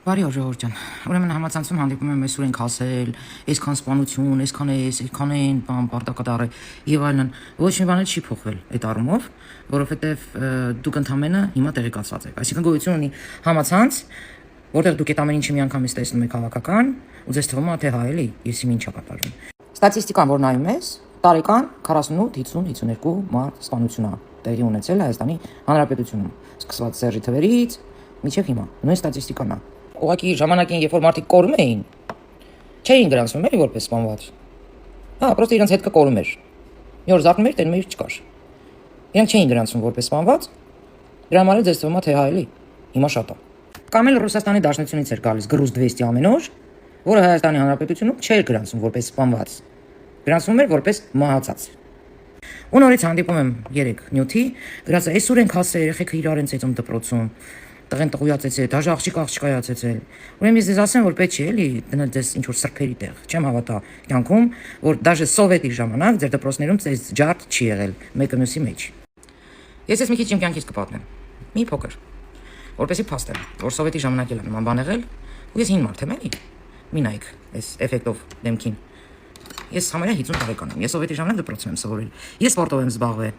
Բարի օր ժողովուրդ ջան։ Ուրեմն համացանցում հանդիպում եմ այսօր ենք ասել, այսքան սպանություն, այսքան այն բան պարտակադար է եւ այլն։ Ոչ մի բան չի փոխվել այդ առումով, որովհետեւ դուք ընդամենը հիմա տեղեկացված եք։ Այսինքն գոյություն ունի համացանց, որտեղ դուք այդ ամեն ինչը միանգամից տեսնում եք հավաքական, ու ձեզ թվում է թե հա էլի, եսի ինչ է կատարվում։ Ստատիստիկան, որ նայում ես, տարեկան 48-50-52 մարդ սպանություն է տեղի ունեցել Հայաստանի Հանրապետությունում, սկսված Սերժի թվերից մինչև հիմա։ Նույն ստատիստիկան է։ Ուղղակի ժամանակին, երբ որ մարդիկ կորում էին, չէին գրանցվում էլի որպես սպանված։ Հա, պրոստը իրենց հետ կորում էր։ Մի օր զարթնում էր, տենում էր չկար։ Իրենք չէին գրանցվում որպես սպանված։ Դրա համար ձեզ թվում է թե հա էլի, հիմա շատ է։ Կամ էլ Ռուսաստանի Դաշնությունից էր գալիս գրուզ 200 ամեն օր, որը Հայաստանի Հանրապետությունում չէր գրանցվում որպես սպանված։ Գրանցվում էր որպես մահացած։ Ու նորից հանդիպում եմ 3 նյութի, գրած է այսօր ենք հասել, երեխեքը իրար են ծեծում դպրոցում։ Տղեն տղույացեցել, դաժե աղջիկայացեցել։ Ուրեմն ես ձեզ ասեմ, որ պետք չէ էլի դնել ձեզ ինչ որ սրբերի տեղ։ Չեմ հավատա կյանքում, որ դաժե սովետի ժամանակ ձեր դպրոցներում ձեզ ջարդ չի եղել մեկը մյուսի մեջ։ Ես մի քիչ իմ կյանքից կպատմեմ։ Մի փոքր։ Որպեսզի փաստեմ, որ սովետի ժամանակ էլ նման բան եղել, ու ես հին մարդ եմ էլի։ Մի նայեք, այս էֆեկտով դեմքին։ Ես համարյա 50 տարեկան եմ։ Ես սովետի ժամանակ դպրոցում եմ սովորել։ Ես սպորտով եմ զբաղվել։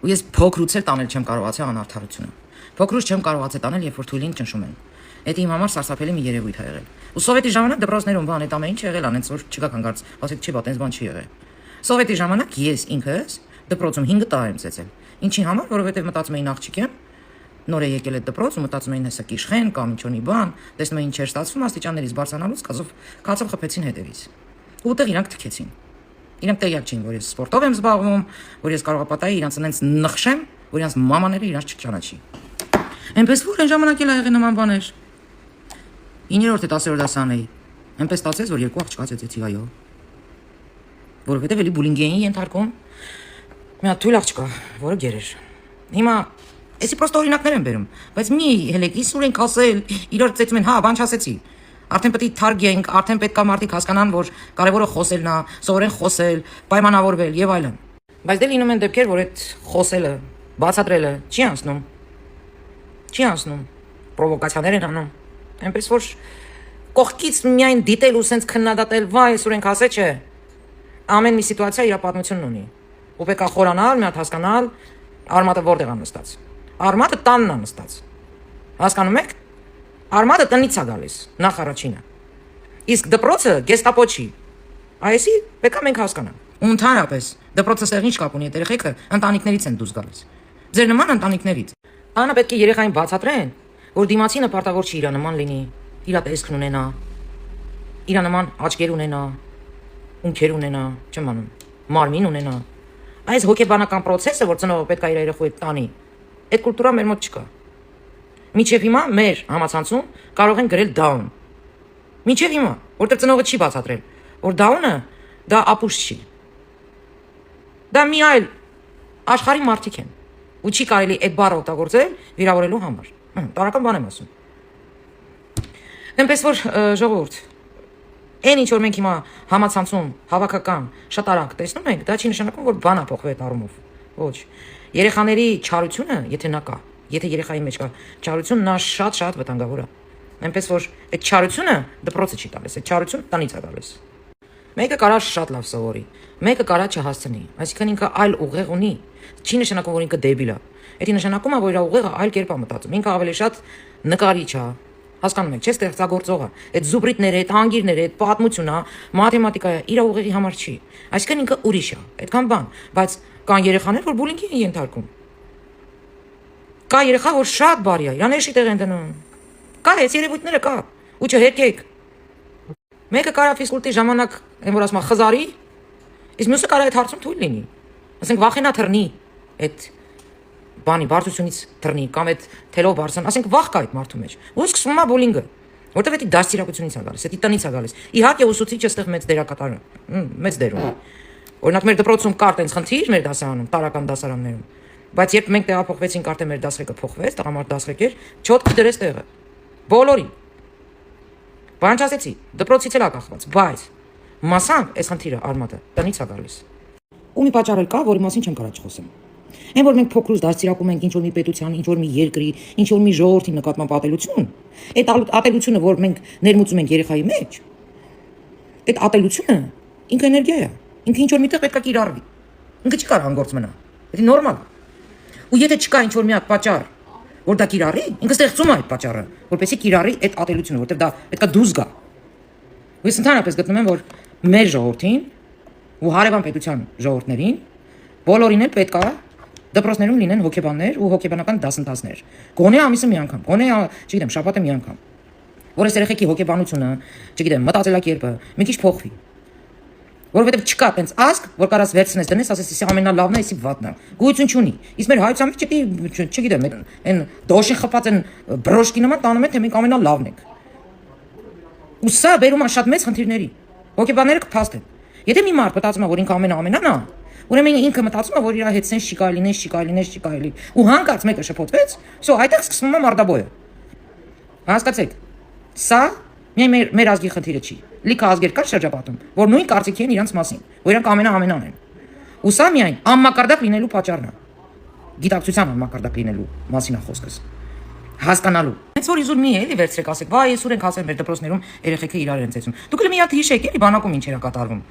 Ու ես փոքրուց էլ տանել չեմ կարողացել անարդարությունը։ Փոքրուց չեմ կարողացել տանել, երբ որ թույլին ճնշում են։ Դա իմ համար սարսափելի մի երևույթ է եղել։ Ու սովետի ժամանակ դպրոցներում բան այդ ամեն ինչ եղել, անենց որ չկա կանգած, ասեք չի բա, տենց բան չի եղել։ Սովետի ժամանակ ես ինքս դպրոցում 5 տարի եմ ծեծել։ Ինչի համար, որովհետև մտածում էին աղջիկ եմ, նոր է եկել այդ դպրոց ու մտածում էին հեսա կիշխեն կամ ինչ-որ մի բան, տեսնում էին չէր ստացվում, աստիճաններից բարձրանալուց կացով խփեցին հետևից։ Ու ուտեղ իրանք թքեցին։ Իրանք տեղյակ չէին, որ ես սպորտով եմ զբաղվում, որ ես կարող եմ պատահի իրանց այնց նխշեմ, որ իրանց մամաները իրանց չճանաչի։ Այնպես որ այն ժամանակ էլ ա եղել նման բաներ։ 9-րդ 10-րդ դասան էի։ Այնպես ստացեց, որ 2 աղջկա ծեծեցի, այո։ Որովհետև էլի բուլինգի էին ենթարկում։ Մի հատ թույլ աղջկա, որը գեր էր։ Հիմա էսի պրոստը օրինակներ եմ բերում, բայց մի հելեք իսուր ենք ասել, իրար ծեծում են, հա, բան չասեցի։ Արդեն պետք է թարգենք, արդեն պետք է մարդիկ հասկանան, որ կարևորը խոսելն է, սովորեն խոսել, պայմանավորվել եւ այլն։ Բայց դե լինում են դեպքեր, որ այդ խոսելը, բացատրելը չի անցնում։ Չի անցնում, պրովոկացիաներ են անում, այնպես որ կողքից միայն դիտել ու սենց քննադատել, վայ, այսօր ենք ասե չէ, ամեն մի սիտուացիա իր պատմությունն ունի, ու պետք է խորանալ, մի հատ հասկանալ, արմատը որտեղ է նստած, արմատը տանն է նստած, հասկանում եք, արմատը տնից է գալիս, նախ առաջինը, իսկ դպրոցը գեստապո չի, այսի պետք է մենք հասկանանք, ու ընդհանրապես, դպրոցը սեղ ինչ կապ ունի, այդ երեխեքը ընտանիքներից են դուրս գալիս, ձեր նման ընտանիքներից Անը պետք է երեխային բացատրեն, որ դիմացինը պարտավոր չի իրա նման լինի, իրա տեսքն ունենա, իրա նման աչքեր ունենա, ունքեր ունենա, չեմ անում, մարմին ունենա։ Այս հոգեբանական process-ը, որ ծնողը պետք է իր երեխու հետ տանի, այդ կուլտուրան մեր մոտ չկա։ Մինչև հիմա մեր համացանցում կարող են գրել down։ Մինչև հիմա, որտեղ ծնողը չի բացատրել, որ down-ը դա ապուշ չի։ Դա մի այլ աշխարհի մարդիկ են։ Ու չի կարելի այդ բառը օգտագործել վիրավորելու համար։ Տարական բան եմ ասում։ Այնպես որ ժողովուրդ, այն ինչ որ մենք հիմա համացանցում, հավաքական, շատ արագ տեսնում ենք, դա չի նշանակում, որ բան է փոխվել այդ առումով։ Ոչ։ Երեխաների չարությունը, եթե նա կա, եթե երեխայի մեջ կա չարություն, նա շատ վտանգավոր է։ Այնպես որ այդ չարությունը դպրոցը չի տալիս, այդ չարությունը տնից է տալիս։ Մեկը կարա շատ լավ սովորի, մեկը կարա չհասցնի, այսինքն ինքը այլ ուղեղ ունի, չի նշանակում, որ ինքը դեբիլ է։ Դա նշանակում է, որ իր ուղեղը այլ կերպ է մտածում, ինքը ավելի շատ նկարիչ է, հասկանում եք, չէ՞, ստեղծագործող է, այդ զուբրիտները, այդ անգիրները, այդ պատմությունը, մաթեմատիկա իր ուղեղի համար չի, այսինքն ինքը ուրիշ է, այդքան բան, բայց կան երեխաներ, որ բուլինգի են ենթարկում։ Կա երեխա, որ շատ բարի է, իրան էշի տեղ են դնում։ Կա այս երևույթները կա, ու չհերկեք։ Մեկը կարա ֆիզկուլտի ժամանակ, այն որ ասում է խզարի, իսկ մյուսը կարա այդ հարցում թույլ լինի։ Ասենք վախենա թռնի, այդ բանի բարձությունից թռնի կամ այդ թելով բարձրան, ասենք վախ կա այդ մարդու մեջ։ Ու սկսվում է բուլինգը, որտեղ դա դաստիարակությունից է գալիս, դա տնից է գալիս։ Իհարկե ուսուցիչը այստեղ մեծ դերակատար է, մեծ դեր ունի։ Օրինակ մեր դպրոցում կար տենց խնդիր մեր դասարանում, տարական դասարաններում, բայց երբ մենք տեղափոխվեցինք, արդեն մեր դասղեկը փոխվեց, տղամարդ դասղեկ էր, չոտքի դրեց տեղը։ Բոլորին։ Բան չասեցի, դպրոցից էլ ա կախված, բայց մասամբ այս խնդիրը արմատը տնից է գալիս։ Ու մի պատճառ էլ կա, որի մասին չեմ կարող չխոսեմ։ Այն որ մենք փոքրուց դաստիարակում ենք ինչ որ մի պետության, ինչ որ մի երկրի, ինչ որ մի ժողովրդի նկատմամբ ատելություն, այդ ատելությունը, որ մենք ներմուծում ենք երեխայի մեջ, այդ ատելությունը ինքը էներգիա է, ինքը ինչ որ միտեղ պետք է կիրառվի, ինքը չի կարող անգործ մնա, դա նորմալ է։ Ու եթե չկա ինչ որ մի հատ պատճառ, որ դա կիրառի, ինքը ստեղծում է այդ պատճառը, որպեսզի կիրառի այդ ատելությունը, որտեղ դա պետք է դուրս գա։ Ու ես ընդհանրապես գտնում եմ, որ մեր ժողովրդին ու հարևան պետության ժողովուրդներին բոլորին էլ պետք է դպրոցներում լինեն հոգեբաններ ու հոգեբանական դասընթացներ։ Գոնե ամիսը մի անգամ, գոնե, չգիտեմ, շաբաթը մի անգամ, որ այս երեխեքի հոգեբանությունը, չգիտեմ, մտածելակերպը մի քիչ փոխվի։ Որովհետև չկա տենց ազգ, որ կարաս վերցնես դնես, ասես իսի ամենալավն է, իսի վատն է։ Գույություն չունի։ Իսկ մեր հայության մեջ չգիտեմ, այն դոշին խփած են բրոշկի նման տանում են, թե մենք ամենալավն ենք։ Ու սա բերում է շատ մեծ խնդիրների։ Հոգեբանները կփաստեն։ Եթե մի մարդ մտածում է, որ ինքը ամենան է, ուրեմն ինքը մտածում է, որ իր հետ sense չի կարելի։ Ու հանկարծ մեկը շփոթվեց, всё, այդտեղ սկսվում է մարդաբոյը։ Հասկացեք։ Սա մեր ազգի խնդիրը չի։ Լիքը ազգեր կար շրջապատում, որ նույն կարծիքի են իրանց մասին, որ իրանք ամենան են։ Ու սա միայն անմակարդակ լինելու պատճառն է։ Գիտակցության անմակարդակ լինելու մասին է խոսքս։ Հասկանալու։ Հենց որ իզուր մի էլի վերցրեք, ասեք, վայ, ես ուր ենք ասել մեր դպրոցներում երեխեքը իրար են ծեծում։ Դուք էլ մի հատ հիշեք, էլի բանակում ինչ era կատարվում։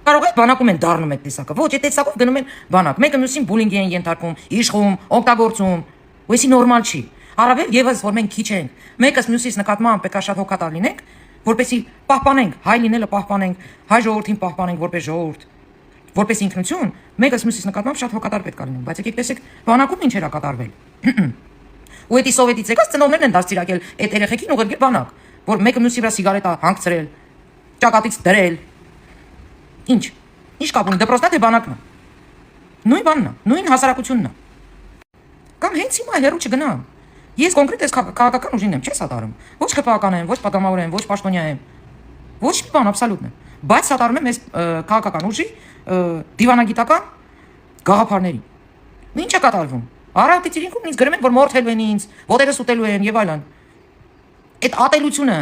Կարող է բանակում են դառնում այդ տեսակը։ Ոչ, այդ տեսակով գնում են բանակ։ Մեկը մյուսին բուլինգ են ենթարկում, իշխում, օգտագործում։ Ու էսի նորմալ չի։ Առավել եւս որ մենք քիչ ենք։ Մեկս մյուսից նկատմամբ պետք է շատ հոգատար լինենք, որպեսզի պահպանենք հայ լինելը, պահպանենք հայ ժողովրդին, պահպանենք որպես ժողովուրդ, որպես ինքնություն, մեկս մյուսից նկատմամբ շատ հոգատար պետք է լինենք, բայց եկեք տեսեք բանակում ինչ era կատարվել։ Ու էդի սովետից եկած ծնողներն են դաստիարակել այդ երեխեքին ուղղել բանակ, որ մեկը մյուսի վրա սիգարետ հանգցրել, ճակատից դրել։ Ինչ կապ ունի դպրոցն է թե բանակն է։ Նույն բանն է, նույն հասարակությունն է։ Կամ հենց հիմա հերո չգնա։ Ես կոնկրետ այս քաղաքական ուժին եմ, չես սատարում։ Ոչ ԿՊԱ-ական եմ, ոչ պատգամավոր եմ, ոչ պաշտոնյա եմ։ Ոչ մի բան աբսոլյուտն է։ Բայց սատարում եմ այս քաղաքական ուժի դիվանագիտական գաղափարներին։ Ինչ է կատարվում։ Արարատիցիրինքում ինձ գրում են, որ մորթելու են ինձ, ոտերս ուտելու են եւ այլն։ Այդ ատելությունը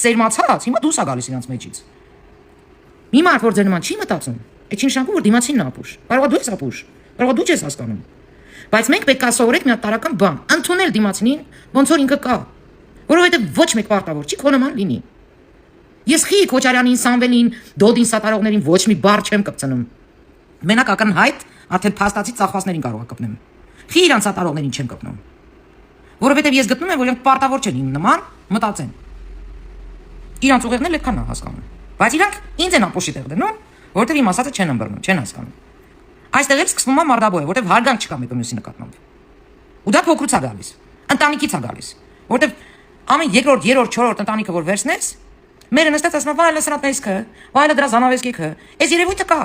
սերմացած հիմա դուրս է գալիս իրանց մեջից։ Մի մարդ որ ձեր նման չի մտածում, այդ չի նշանակում որ դիմացինն է ապուշ։ Կարող է դու ես ապուշ, կարող է դու չես հասկանում։ Բայց մենք պետք է սովորենք մի հատ տարական բան, ընդունել դիմացինին, ոնց որ ինքը կա։ Որովհետեւ ոչ մեկ պարտավոր չի քո նման լինի։ Ես խի Քոչարյանին, Սամվելին, Դոդին սատարողներին ոչ մի բառ չեմ կպցնում։ Մենակ ակնհայտ արդեն փաստացի ծախվածներին կարող է կպնեմ։ Խի իրանց սատարողներին չեմ կպնում։ Որովհետեւ ես գտնում եմ, որ իրանք պարտավոր չեն իմ նման մտածեն։ Իրանց ուղեղն էլ այդքան է հասկանում։ Բայց իրանք ինձ են ապոշի տեղ դնում, որովհետեւ իմ ասածը չեն ըմբռնում, չեն հասկանում։ Այստեղ էլ սկսվում է մարդաբոյը, որովհետեւ հարգանք չկա մեկը մյուսի նկատմամբ։ Ու դա փոքրուց է գալիս, ընտանիքից է գալիս, որովհետեւ ամեն երկրորդ, երրորդ, չորրորդ ընտանիքը որ վերցնես, մերը նստած ասում վայ լսրատեսքը, վայ դրա զանավեսկիքը, այս երևույթը կա։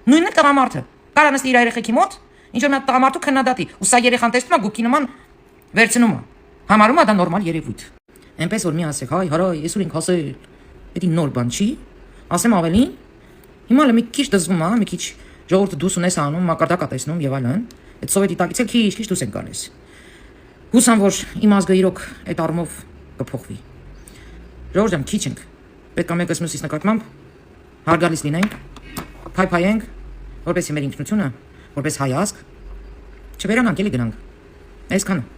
Նույնն է տղամարդը։ Կարա նստի իր երեխեքի մոտ, ինչ որ մի տղամարդու քննադատի, ու սա երեխան տեսնում է գուկի նման վերցնում է։ Համարում է դա նորմալ երևույթ։ Էնպես որ մի ասեք, հայ, հարայ, ես ուր ենք հասել։ Դա նոր բան չի։ Ասեմ ավելին, հիմա լի մի քիչ դզվում է, մի քիչ ժողովուրդը դուս ունես անում, մակարդակա տեսնում եւ այլն, այդ սովետի տակից էլ քիչ դուս են գալիս։ Հուսամ որ իմ ազգը իրոք այդ առումով կփոխվի։ Ժողովուրդ ջան, քիչ ենք։ Պետք է մեկս մյուսից նկատմամբ հարգալից լինենք, փայփայենք, որպես մեր ինքնությունը, որպես հայ ազգ, չվերանանք էլի գնանք։ Այսքանը։